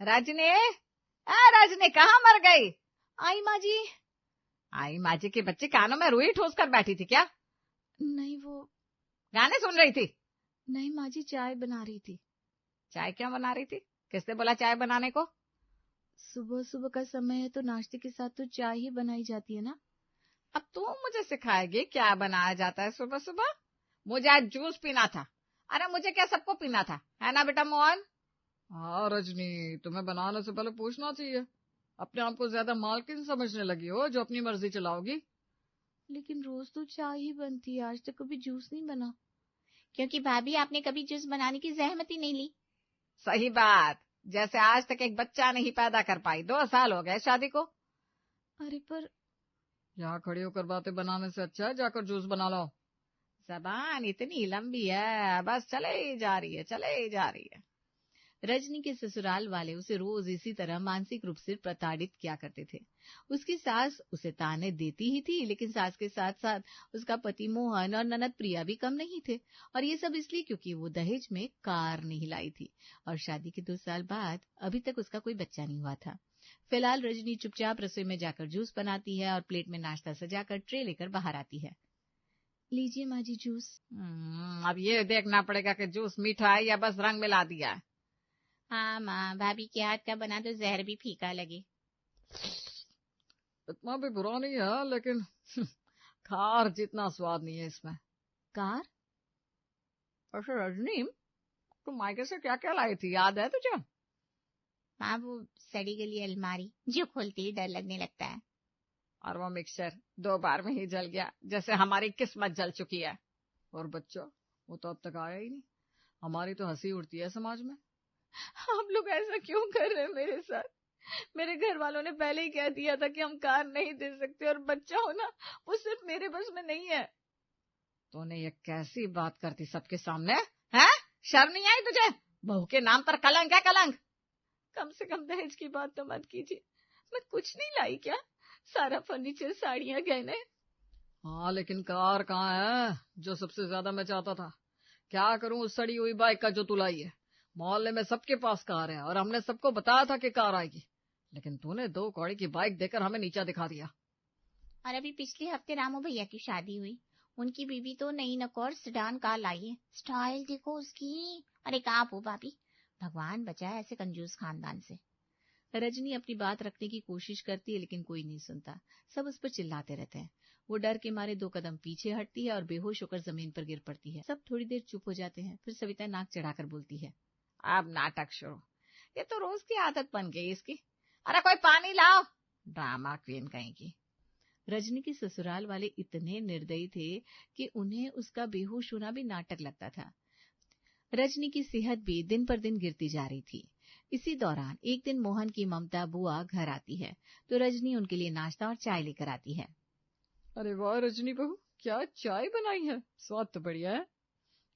रजनी, रजनी कहाँ मर गई? आई माँ जी। आई माँ जी की बच्ची कानों में रुई ठूस कर बैठी थी क्या? नहीं, वो गाने सुन रही थी? नहीं माँ जी, चाय बना रही थी। चाय क्यों बना रही थी? किसने बोला चाय बनाने को? सुबह सुबह का समय है तो नाश्ते के साथ तो चाय ही बनाई जाती है ना। अब तू मुझे सिखाएगी क्या बनाया जाता है सुबह सुबह? मुझे आज जूस पीना था। अरे मुझे क्या, सबको पीना था, है ना बेटा मोहन? हाँ रजनी, तुम्हें बनाने से पहले पूछना चाहिए। अपने आप को ज्यादा मालकिन समझने लगी हो जो अपनी मर्जी चलाओगी। लेकिन रोज तो चाय ही बनती है, आज तक कभी जूस नहीं बना। क्योंकि भाभी आपने कभी जूस बनाने की जहमत ही नहीं ली। सही बात, जैसे आज तक एक बच्चा नहीं पैदा कर पाई। 2 साल हो गए शादी को। अरे पर यहाँ खड़ी होकर बातें बनाने से अच्छा है जाकर जूस बना लो। जबान इतनी लंबी है, बस चले ही जा रही है, चले ही जा रही है। रजनी के ससुराल वाले उसे रोज इसी तरह मानसिक रूप से प्रताड़ित किया करते थे। उसकी सास उसे ताने देती ही थी, लेकिन सास के साथ साथ उसका पति मोहन और ननद प्रिया भी कम नहीं थे। और ये सब इसलिए क्योंकि वो दहेज में कार नहीं लाई थी और शादी के 2 साल बाद अभी तक उसका कोई बच्चा नहीं हुआ था। फिलहाल रजनी चुपचाप रसोई में जाकर जूस बनाती है और प्लेट में नाश्ता सजाकर ट्रे लेकर बाहर आती है। लीजिए माँ जी जूस। अब ये देखना पड़ेगा कि जूस मीठा है या बस रंग मिला दिया है। हाँ माँ, भाभी के हाथ का बना तो जहर भी फीका लगे। इतना भी बुरा नहीं है, लेकिन खार जितना स्वाद नहीं है इसमें। कार? अच्छा रजनी, तुम मायके से क्या क्या लाई थी, याद है तुझे? माँ, वो सड़ी गली अलमारी जो खोलते ही डर लगने लगता है। और वो मिक्सचर 2 बार में ही जल गया, जैसे हमारी किस्मत जल चुकी है। और बच्चा, वो तो अब तक आया ही नहीं। हमारी तो हंसी उड़ती है समाज में। आप लोग ऐसा क्यों कर रहे हैं मेरे साथ? मेरे घर वालों ने पहले ही कह दिया था कि हम कार नहीं दे सकते और बच्चा होना वो सिर्फ मेरे बस में नहीं है। तूने ये कैसी बात करती सबके सामने, है? शर्म नहीं आई तुझे? बहू के नाम पर कलंक है, कलंक। कम से कम दहेज की बात तो मत कीजिए। मैं कुछ नहीं लाई क्या? सारा फर्नीचर, साड़ियां, गहने। हाँ लेकिन कार कहाँ है जो सबसे ज्यादा मैं चाहता था? क्या करूं उस सड़ी हुई बाइक का जो तू लाई है? मोहल्ले में सबके पास कार है और हमने सबको बताया था कि कार आएगी, लेकिन तूने 2 कौड़ी की बाइक देकर हमें नीचा दिखा दिया। और अभी पिछले हफ्ते रामू भैया की शादी हुई, उनकी बीवी तो नई नकोर सेडान कार लाई है। स्टाइल देखो उसकी। अरे कहाँ हो भाभी, भगवान बचाए ऐसे कंजूस खानदान से। रजनी अपनी बात रखने की कोशिश करती है लेकिन कोई नहीं सुनता। सब उस पर चिल्लाते रहते हैं। वो डर के मारे 2 कदम पीछे हटती है और बेहोश होकर जमीन पर गिर पड़ती है। सब थोड़ी देर चुप हो जाते हैं, फिर सविता नाक चढ़ाकर बोलती है, अब नाटक शुरू। ये तो रोज की आदत बन गई इसकी। अरे कोई पानी लाओ, ड्रामा क्वीन कहीं की। रजनी के ससुराल वाले इतने निर्दयी थे कि उन्हें उसका बेहोश होना भी नाटक लगता था। रजनी की सेहत भी दिन पर दिन गिरती जा रही थी। इसी दौरान एक दिन मोहन की ममता बुआ घर आती है तो रजनी उनके लिए नाश्ता और चाय लेकर आती है। अरे वाह रजनी बहू, क्या चाय बनाई है, स्वाद तो बढ़िया है।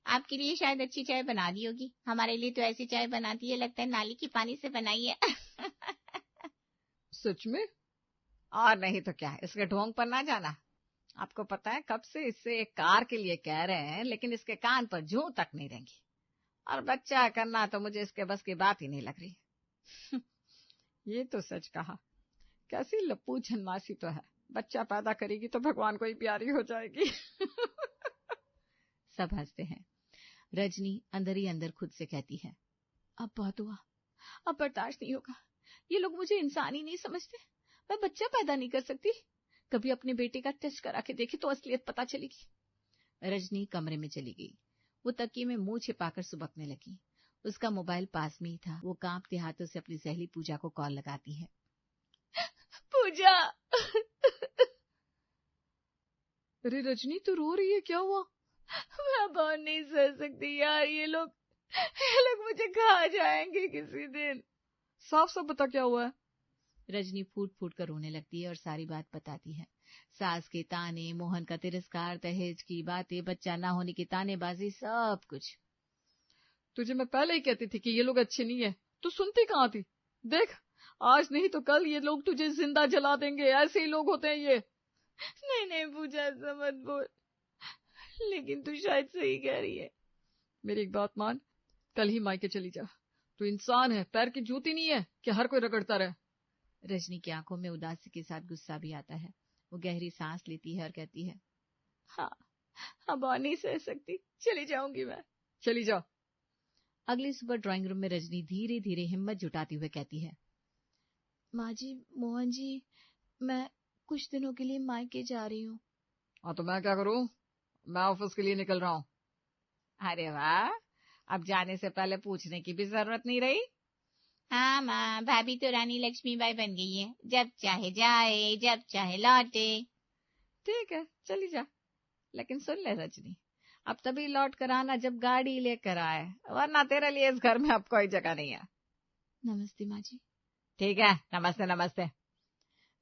आपके लिए शायद अच्छी चाय बना दी होगी, हमारे लिए तो ऐसी चाय बनाती है लगता है नाली की पानी से बनाई है। सच में? और नहीं तो क्या, इसके ढोंग पर ना जाना। आपको पता है कब से इससे एक कार के लिए कह रहे हैं, लेकिन इसके कान पर जूं तक नहीं रहेंगी। और बच्चा करना तो मुझे इसके बस की बात ही नहीं लग रही। ये तो सच कहा, कैसी लप्पू झन्नासी तो है। बच्चा पैदा करेगी तो भगवान को ही प्यारी हो जाएगी। सब हंसते हैं। रजनी अंदर ही अंदर खुद से कहती है, अब बहुत हुआ, अब बर्दाश्त नहीं होगा। ये लोग मुझे इंसान ही नहीं समझते। मैं बच्चा पैदा नहीं कर सकती। कभी अपने बेटे का टेस्ट करा के देखे तो असलियत पता चलेगी। रजनी कमरे में चली गई। वो तकिए में मुंह छिपाकर सुबकने लगी। उसका मोबाइल पास में ही था। वो कांपते हाथों से अपनी सहेली पूजा को कॉल लगाती है। पूजा। अरे रजनी, तू रो रही है, क्या हुआ? मैं बहुत नहीं सह सकती यार, ये लोग मुझे खा जाएंगे किसी दिन। साफ साफ बता क्या हुआ है। रजनी फूट फूट कर रोने लगती है और सारी बात बताती है। सास के ताने, मोहन का तिरस्कार, दहेज की बातें, बच्चा ना होने की तानेबाजी, सब कुछ। तुझे मैं पहले ही कहती थी कि ये लोग अच्छे नहीं है, तू सुनती कहाँ थी? देख, आज नहीं तो कल ये लोग तुझे जिंदा जला देंगे। ऐसे ही लोग होते हैं ये। नहीं नहीं पूजा, ऐसा मत बोल। लेकिन तू शायद सही कह रही है। मेरी एक बात मान, कल ही मायके चली जा। तू इंसान है, पैर की जूती नहीं है कि हर कोई रगड़ता रहे। रजनी की आंखों में उदासी के साथ गुस्सा भी आता है। वो गहरी सांस लेती है और कहती है, हाँ, अब और नहीं सह सकती, चली जाऊंगी मैं। चली जाओ। अगली सुबह ड्राइंग रूम में रजनी धीरे धीरे हिम्मत जुटाते हुए कहती है, माँ जी, मोहन जी, मैं कुछ दिनों के लिए मायके जा रही हूँ। हाँ तो मैं क्या करूं, मैं ऑफिस के लिए निकल रहा हूँ। अरे वाह, अब जाने से पहले पूछने की भी जरूरत नहीं रही। हाँ माँ, भाभी तो रानी लक्ष्मीबाई बन गई है, जब चाहे जाए जब चाहे लौटे। ठीक है, चली जा, लेकिन सुन ले रजनी, अब तभी लौट कर आना जब गाड़ी लेकर आए, वरना तेरे लिए इस घर में अब कोई जगह नहीं है। नमस्ते माँ जी। ठीक है, नमस्ते नमस्ते।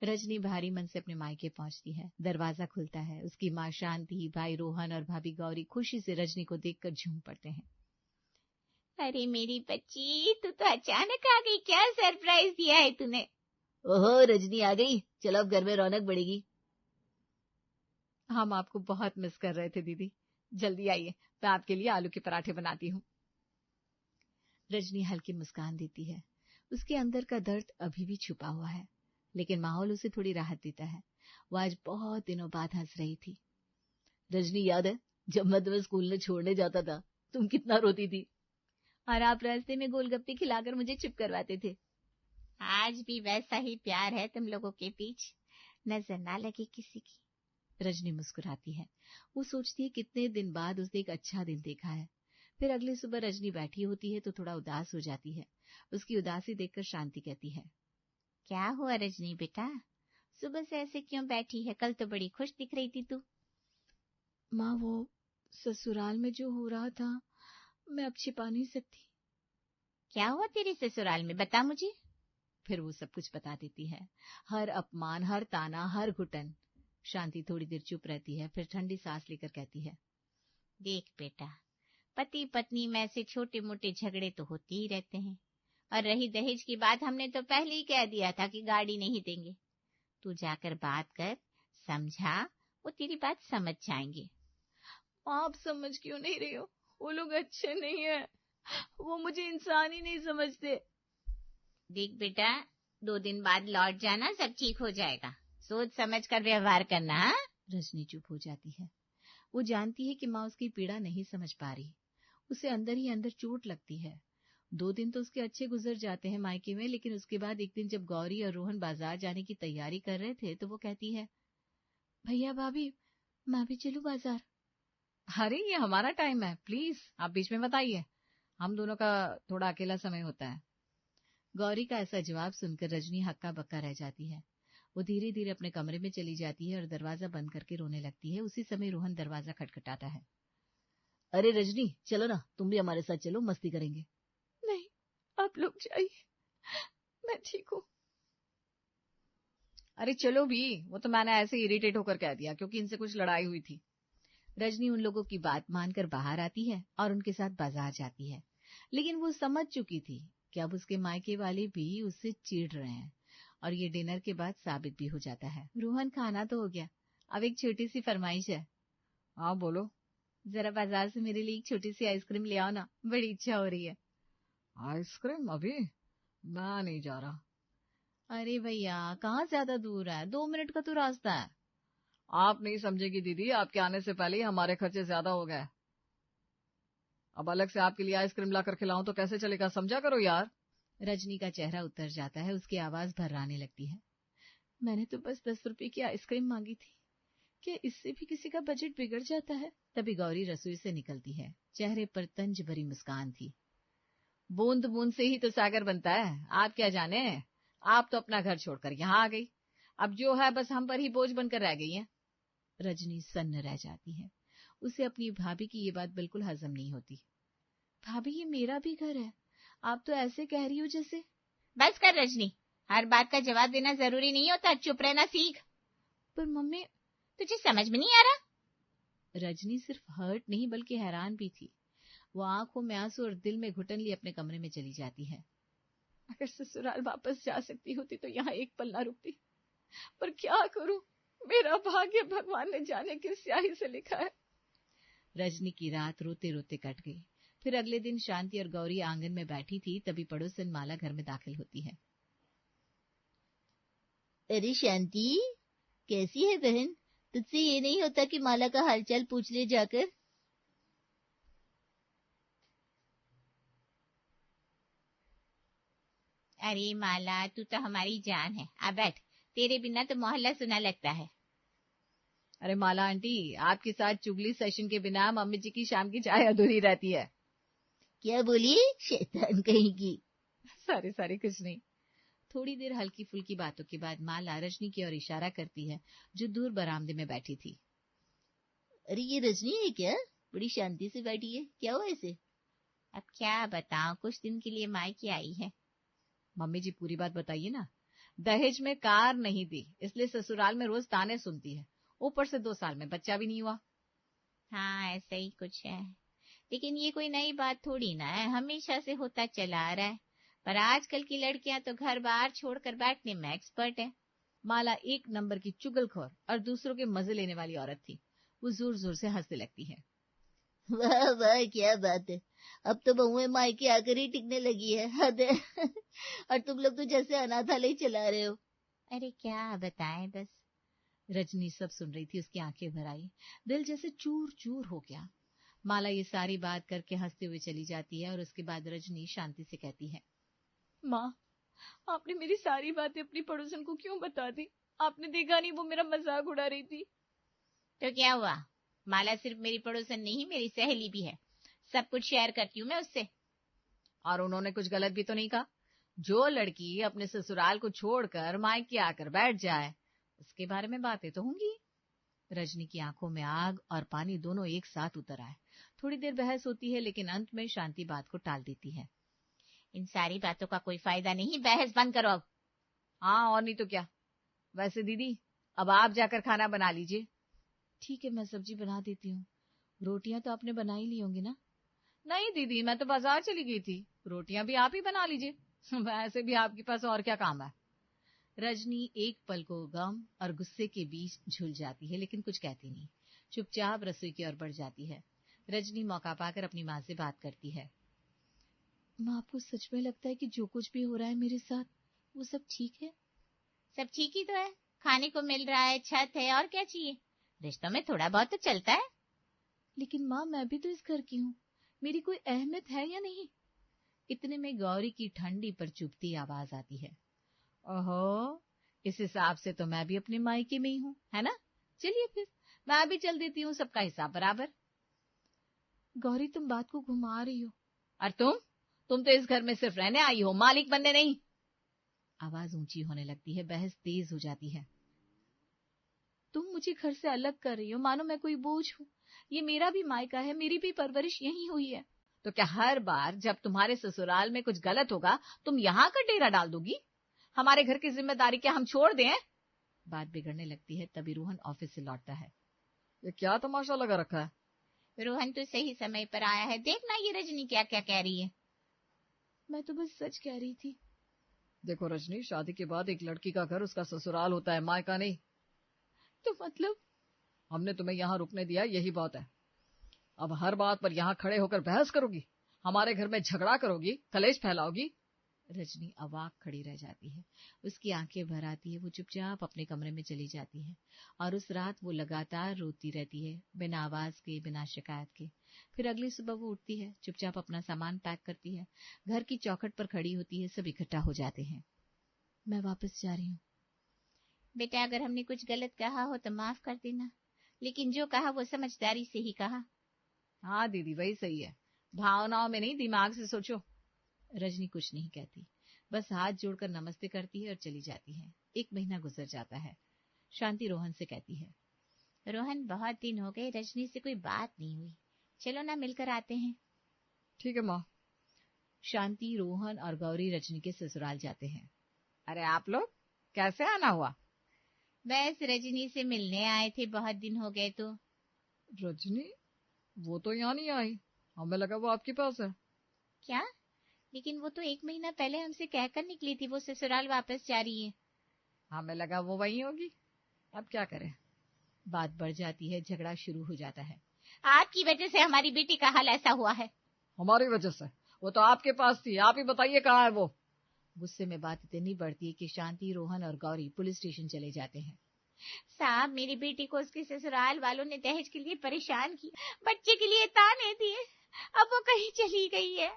रजनी भारी मन से अपने मायके पहुंचती है। दरवाजा खुलता है। उसकी माँ शांति, भाई रोहन और भाभी गौरी खुशी से रजनी को देखकर झूम पड़ते हैं। अरे मेरी बच्ची, तू तो अचानक आ गई, क्या सरप्राइज दिया है तूने? ओहो, रजनी आ गई, चलो अब घर में रौनक बढ़ेगी। हम आपको बहुत मिस कर रहे थे दीदी, जल्दी आइए, मैं आपके लिए आलू के पराठे बनाती हूँ। रजनी हल्की मुस्कान देती है। उसके अंदर का दर्द अभी भी छुपा हुआ है, लेकिन माहौल उसे थोड़ी राहत देता है। वो आज बहुत दिनों बाद हंस रही थी। रजनी, याद है जब मैं तुम्हें स्कूल में छोड़ने जाता था, तुम कितना रोती थी और आप रास्ते में गोलगप्पे खिलाकर मुझे चुप करवाते थे। आज भी वैसा ही प्यार है तुम लोगों के बीच, नजर ना लगे किसी की। रजनी मुस्कुराती है। वो सोचती है कितने दिन बाद उसने एक अच्छा दिन देखा है। फिर अगली सुबह रजनी बैठी होती है तो थोड़ा उदास हो जाती है। उसकी उदासी देखकर शांति कहती है, क्या हुआ रजनी बेटा, सुबह से ऐसे क्यों बैठी है? कल तो बड़ी खुश दिख रही थी तू। माँ, वो ससुराल में जो हो रहा था, मैं अब छिपा नहीं सकती। क्या हुआ तेरे ससुराल में, बता मुझे। फिर वो सब कुछ बता देती है, हर अपमान, हर ताना, हर घुटन। शांति थोड़ी देर चुप रहती है, फिर ठंडी सांस लेकर कहती है, देख बेटा, पति पत्नी में ऐसे छोटे मोटे झगड़े तो होते ही रहते हैं, और रही दहेज की बात, हमने तो पहले ही कह दिया था कि गाड़ी नहीं देंगे। तू जाकर बात कर, समझा, वो तेरी बात समझ जाएंगे। आप समझ क्यों नहीं रही हो? वो लोग अच्छे नहीं है, वो मुझे इंसान ही नहीं समझते। देख बेटा, 2 दिन बाद लौट जाना, सब ठीक हो जाएगा, सोच समझ कर व्यवहार करना। हाँ? रजनी चुप हो जाती है। वो जानती है कि माँ उसकी पीड़ा नहीं समझ पा रही। उसे अंदर ही अंदर चोट लगती है। 2 दिन तो उसके अच्छे गुजर जाते हैं मायके में, लेकिन उसके बाद एक दिन जब गौरी और रोहन बाजार जाने की तैयारी कर रहे थे तो वो कहती है, भैया भाभी, मैं भी चलूं बाजार? अरे ये हमारा टाइम है, प्लीज आप बीच में मत आइए, हम दोनों का थोड़ा अकेला समय होता है। गौरी का ऐसा जवाब सुनकर रजनी हक्का बक्का रह जाती है। वो धीरे धीरे अपने कमरे में चली जाती है और दरवाजा बंद करके रोने लगती है। उसी समय रोहन दरवाजा खटखटाता है। अरे रजनी, चलो ना, तुम भी हमारे साथ चलो, मस्ती करेंगे। नहीं, आप लोग जाइए, मैं ठीक हूँ। अरे चलो भी, वो तो मैंने ऐसे इरिटेट होकर कह दिया क्योंकि इनसे कुछ लड़ाई हुई थी। रजनी उन लोगों की बात मानकर बाहर आती है और उनके साथ बाजार जाती है, लेकिन वो समझ चुकी थी कि अब उसके मायके वाले भी उससे चिढ़ रहे हैं, और ये डिनर के बाद साबित भी हो जाता है। रोहन, खाना तो हो गया, अब एक छोटी सी फरमाइश है। हाँ बोलो। जरा बाजार से मेरे लिए एक छोटी सी आइसक्रीम ले आओ ना, बड़ी इच्छा हो रही है। आइसक्रीम? अभी मैं नहीं जा रहा। अरे भैया, कहाँ ज्यादा दूर है, 2 मिनट का तो रास्ता है। आप नहीं समझेगी दीदी, आपके आने से पहले ही हमारे खर्चे ज्यादा हो गए। अब अलग से आपके लिए आइसक्रीम लाकर खिलाऊं तो कैसे चलेगा, समझा करो यार। रजनी का चेहरा उतर जाता है, उसकी आवाज भर्राने लगती है। मैंने तो बस 10 रुपए की आइसक्रीम मांगी थी, क्या इससे भी किसी का बजट बिगड़ जाता है? तभी गौरी रसोई से निकलती है। चेहरे पर तंज भरी मुस्कान थी। बूंद बूंद से ही तो सागर बनता है, आप क्या जाने, आप तो अपना घर छोड़कर यहाँ आ गई, अब जो है बस हम पर ही बोझ बनकर रह गई है। रजनी सन्न रह जाती है। उसे अपनी भाभी की ये बात बिल्कुल हजम नहीं होती। भाभी, ये मेरा भी घर है, आप तो ऐसे कह रही हो जैसे। बस कर रजनी, हर बात का जवाब देना जरूरी नहीं होता, चुप रहना सीख। पर मम्मी, तुझे समझ में नहीं आ रहा? रजनी सिर्फ हर्ट नहीं बल्कि हैरान भी थी। वो आंखों में आंसू और दिल में घुटन लिए अपने कमरे में चली जाती है। अगर ससुराल वापस जा सकती होती तो यहाँ एक पल ना रुकती, पर क्या करूं, मेरा भाग्य भगवान ने जाने किस स्याही से लिखा है। रजनी की रात रोते रोते कट गई। फिर अगले दिन शांति और गौरी आंगन में बैठी थी, तभी पड़ोसन माला घर में दाखिल होती है। अरे शांति, कैसी है बहन? तुझसे ये नहीं होता कि माला का हालचाल पूछ ले जाकर? अरे माला, तू तो हमारी जान है। आ बैठ, तेरे बिना तो मोहल्ला सुना लगता है। अरे माला आंटी, आपके साथ चुगली सेशन के बिना मम्मी जी की शाम की चाय अधूरी रहती है। क्या बोली? शैतान कहीं की। सारी कुछ नहीं। थोड़ी देर हल्की फुल्की बातों के बाद माला रजनी की ओर इशारा करती है, जो दूर बरामदे में बैठी थी। अरे ये रजनी है क्या? बड़ी शांति से बैठी है, क्या हुआ इसे? अब क्या बताऊं, कुछ दिन के लिए मायके आई है। मम्मी जी पूरी बात बताइए ना। दहेज में कार नहीं दी, इसलिए ससुराल में रोज ताने सुनती है। ऊपर से 2 साल में बच्चा भी नहीं हुआ। हाँ, ऐसा ही कुछ है, लेकिन ये कोई नई बात थोड़ी ना है, हमेशा से होता चला आ रहा है। पर आजकल की लड़कियां तो घर बार छोड़कर बैठने में एक्सपर्ट है। माला एक नंबर की चुगलखोर और दूसरों के मजे लेने वाली औरत थी। वो जोर जोर से हंसने लगती है। वाह वाह, क्या बात है। अब तो बहुएं मायके आकर ही टिकने लगी है, हद है। और तुम लोग तो जैसे अनाथालय चला रहे हो। अरे क्या बताएं बस। रजनी सब सुन रही थी, उसकी आंखें भर आई, दिल जैसे चूर चूर हो गया। माला ये सारी बात करके हंसते हुए चली जाती है और उसके बाद रजनी शांति से कहती है, माँ, आपने मेरी सारी बातें अपनी पड़ोसन को क्यों बता दी? आपने देखा नहीं, वो मेरा मजाक उड़ा रही थी। तो क्या हुआ? माला सिर्फ मेरी पड़ोसन नहीं, मेरी सहेली भी है। सब कुछ शेयर करती हूँ मैं उससे। और उन्होंने कुछ गलत भी तो नहीं कहा? जो लड़की अपने ससुराल को छोड़कर मायके आकर बैठ जाए, उसके बारे में बातें तो होंगी। रजनी की आंखों में आग और पानी दोनों एक साथ उतर आए। थोड़ी देर बहस होती है, लेकिन अंत में शांति बात को टाल देती है। इन सारी बातों का कोई फायदा नहीं, बहस बंद करो अब। हाँ, और नहीं तो क्या। वैसे दीदी, अब आप जाकर खाना बना लीजिए। ठीक है, मैं सब्जी बना देती हूँ। रोटियां तो आपने बना ही ली होंगी ना? नहीं दीदी, मैं तो बाजार चली गई थी। रोटियां भी आप ही बना लीजिए। वैसे भी आपके पास और क्या काम है? रजनी एक पल को गम और गुस्से के बीच झुल जाती है, लेकिन कुछ कहती नहीं। चुपचाप रसोई की ओर बढ़ जाती है। रजनी मौका पाकर अपनी माँ से बात करती है। माँ, आपको सच में लगता है कि जो कुछ भी हो रहा है मेरे साथ, वो सब ठीक है? सब ठीक ही तो है, खाने को मिल रहा है, छत है, और क्या चाहिए? रिश्तों में थोड़ा बहुत तो चलता है। लेकिन माँ, मैं भी तो इस घर की हूँ, मेरी कोई अहमियत है या नहीं? इतने में गौरी की ठंडी पर चुभती आवाज आती है। ओहो, इस हिसाब से तो मैं भी अपने मायके में ही हूँ, है ना? चलिए फिर मैं भी चल देती हूँ, सबका हिसाब बराबर। गौरी, तुम बात को घुमा रही हो। और तुम तो इस घर में सिर्फ रहने आई हो, मालिक बनने नहीं। आवाज ऊंची होने लगती है, बहस तेज हो जाती है। तुम मुझे घर से अलग कर रही हो, मानो मैं कोई बोझ हूँ। ये मेरा भी मायका है, मेरी भी परवरिश यही हुई है। तो क्या हर बार जब तुम्हारे ससुराल में कुछ गलत होगा, तुम यहाँ का डेरा डाल दोगी? हमारे घर की जिम्मेदारी क्या हम छोड़ दें? बात बिगड़ने लगती है, तभी रोहन ऑफिस से लौटता है। ये क्या तमाशा लगा रखा है? रोहन तो सही समय पर आया है, देखना ये रजनी क्या क्या कह रही है। मैं तो बस सच कह रही थी। देखो रजनी, शादी के बाद एक लड़की का घर उसका ससुराल होता है, मायका नहीं। तो मतलब? हमने तुम्हें यहाँ रुकने दिया, यही बात है। अब हर बात पर यहाँ खड़े होकर बहस करोगी, हमारे घर में झगड़ा करोगी, कलेश फैलाओगी। रजनी अवाक खड़ी रह जाती है, उसकी आंखें भर आती है। वो चुपचाप अपने कमरे में चली जाती है और उस रात वो लगातार रोती रहती है, बिना आवाज के, बिना शिकायत के। फिर अगली सुबह वो उठती है, चुपचाप अपना सामान पैक करती है, घर की चौखट पर खड़ी होती है। सब इकट्ठा हो जाते हैं। मैं वापस जा रही हूँ। बेटा, अगर हमने कुछ गलत कहा हो तो माफ कर देना, लेकिन जो कहा वो समझदारी से ही कहा। हाँ दीदी, वही सही है, भावनाओं में नहीं, दिमाग से सोचो। रजनी कुछ नहीं कहती, बस हाथ जोड़कर नमस्ते करती है और चली जाती है। 1 महीना गुजर जाता है। शांति रोहन से कहती है, रोहन, बहुत दिन हो गए, रजनी से कोई बात नहीं हुई, चलो ना मिलकर आते हैं। ठीक है माँ। शांति, रोहन और गौरी रजनी के ससुराल जाते हैं। अरे आप लोग कैसे आना हुआ? बस रजनी से मिलने आए थे, बहुत दिन हो गए। तो रजनी? वो तो यहाँ नहीं आई, हमें लगा वो आपके पास है। क्या? लेकिन वो तो 1 महीना पहले हमसे कहकर निकली थी वो ससुराल वापस जा रही है। हमें लगा वो वहीं होगी। अब क्या करें? बात बढ़ जाती है, झगड़ा शुरू हो जाता है। आपकी वजह से हमारी बेटी का हाल ऐसा हुआ है। हमारी वजह से। वो तो आपके पास थी, आप ही बताइए कहाँ है वो। गुस्से में बात इतनी बढ़ती है कि शांति, रोहन और गौरी पुलिस स्टेशन चले जाते हैं। साहब, मेरी बेटी को उसके ससुराल वालों ने दहेज के लिए परेशान किया, बच्चे के लिए ताने दिए, अब वो कहीं चली गई है।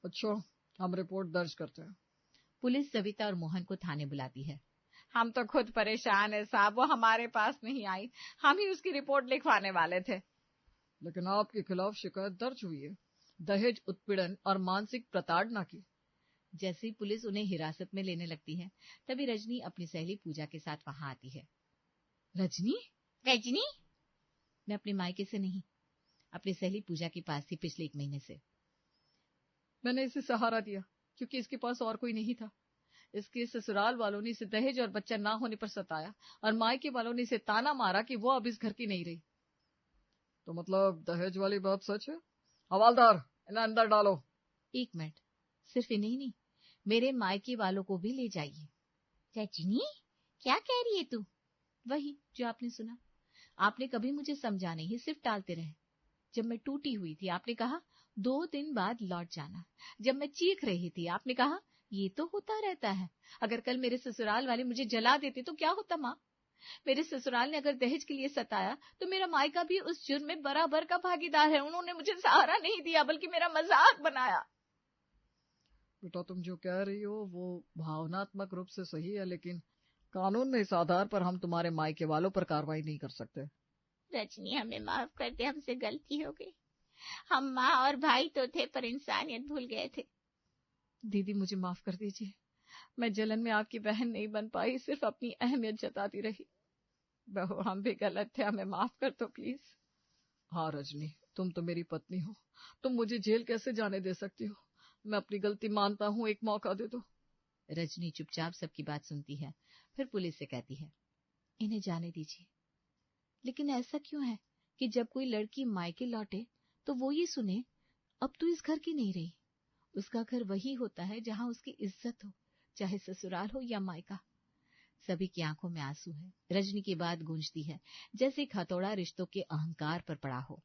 अच्छा, हम रिपोर्ट दर्ज करते हैं। पुलिस सविता और मोहन को थाने बुलाती है। हम तो खुद परेशान है साहब, वो हमारे पास नहीं आई, हम ही उसकी रिपोर्ट लिखवाने वाले थे। लेकिन आपके खिलाफ शिकायत दर्ज हुई है, दहेज उत्पीड़न और मानसिक प्रताड़ना की। जैसे ही पुलिस उन्हें हिरासत में लेने लगती है, तभी रजनी अपनी सहेली पूजा के साथ वहां आती है। रजनी? रजनी? मैं अपने मायके से नहीं, अपनी सहेली पूजा के पास थी पिछले 1 महीने से। मैंने इसे सहारा दिया क्योंकि इसके पास और कोई नहीं था। इसके ससुराल वालों ने इसे दहेज और बच्चा ना होने पर सताया और मायके वालों ने इसे ताना मारा कि वो अब इस घर की नहीं रही। तो मतलब दहेज वाली बात सच है? हवालदार, इन्हें अंदर डालो। 1 मिनट, सिर्फ इन्हें ही नहीं, मेरे मायके वालों को भी ले जाइए। रजनी, क्या कह रही है तू? वही जो आपने सुना। आपने कभी मुझे समझा नहीं, सिर्फ टालते रहे। जब मैं टूटी हुई थी, आपने कहा 2 दिन बाद लौट जाना। जब मैं चीख रही थी, आपने कहा ये तो होता रहता है। अगर कल मेरे ससुराल वाले मुझे जला देते तो क्या होता माँ? मेरे ससुराल ने अगर दहेज के लिए सताया तो मेरा मायका भी उस जुर्म में बराबर का भागीदार है। उन्होंने मुझे सहारा नहीं दिया, बल्कि मेरा मजाक बनाया। बेटा, तुम जो कह रही हो वो भावनात्मक रूप से सही है, लेकिन कानून में इस आधार पर हम तुम्हारे मायके वालों पर कार्रवाई नहीं कर सकते। रजनी, हमें माफ कर दे, हमसे गलती हो गई। हम माँ और भाई तो थे, पर इंसानियत भूल गए थे। दीदी, मुझे माफ कर दीजिए। मैं जलन में आपकी बहन नहीं बन पाई, सिर्फ अपनी अहमियत जताती रही। बहू, हम भी गलत थे, हमें माफ कर दो प्लीज। हाँ रजनी, तुम तो मेरी पत्नी हो, तुम मुझे जेल कैसे जाने दे सकती हो? मैं अपनी गलती मानता हूँ, एक मौका दे दो। रजनी चुपचाप सबकी बात सुनती है, फिर पुलिस से कहती है, इन्हें जाने दीजिए। लेकिन ऐसा क्यों है कि जब कोई लड़की मायके लौटे तो वो ये सुने, अब तो इस घर की नहीं रही। उसका घर वही होता है जहां उसकी इज्जत हो, चाहे ससुराल हो या मायका। सभी की आंखों में आंसू है। रजनी की बात गूंजती है जैसे एक हथौड़ा रिश्तों के अहंकार पर पड़ा हो।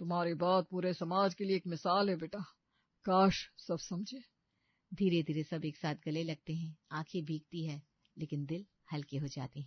तुम्हारी बात पूरे समाज के लिए एक मिसाल है बेटा, काश सब समझे। धीरे धीरे सब एक साथ गले लगते हैं, आंखें भीगती है लेकिन दिल हल्के हो जाते हैं।